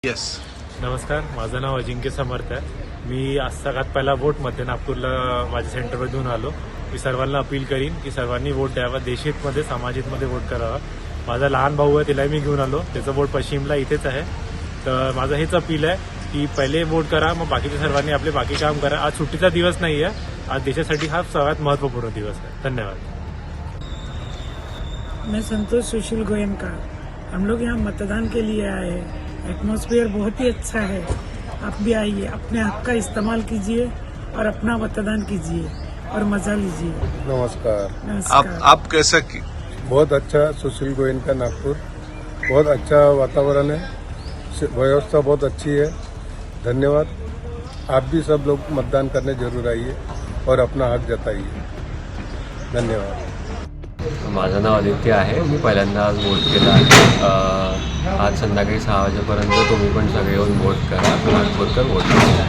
Yes. नमस्कार, माझं नाव अजिंक्य समर्थ आहे. मी आज सगळ्यात पहिला वोट मध्ये नागपूरला माझ्या सेंटरवर देऊन आलो. मी सर्वांना अपील करीन की सर्वांनी वोट द्यावा, देशहितमध्ये समाजहितमध्ये वोट करावा. माझा लहान भाऊ आहे, तिलाही मी घेऊन आलो. त्याचं वोट पश्चिमला इथेच आहे. तर माझं हेच अपील आहे की पहिले वोट करा, मग बाकीच्या सर्वांनी आपले बाकी काम करा. आज सुट्टीचा दिवस नाही आहे, आज देशासाठी हा सगळ्यात महत्त्वपूर्ण दिवस आहे. धन्यवाद. मैं संतोष सुशील गोयनका। हम लोग यहाँ मतदान के लिए आए हैं। एटमॉस्फेयर बहुत ही अच्छा है। आप भी आइए, अपने हक का इस्तेमाल कीजिए और अपना मतदान कीजिए और मजा लीजिए। नमस्कार। आप कैसा की बहुत अच्छा, सुशील गोयनका नागपुर। बहुत अच्छा वातावरण है, व्यवस्था बहुत अच्छी है। धन्यवाद। आप भी सब लोग मतदान करने जरूर आइए और अपना हक जताइए। धन्यवाद। माझं नाव आदित्य आहे. मी पहिल्यांदा आज वोट केला आहे. आज संध्याकाळी 6 वाजेपर्यंत तुम्ही पण सगळे येऊन वोट करा. नागपूरकर वोट करा.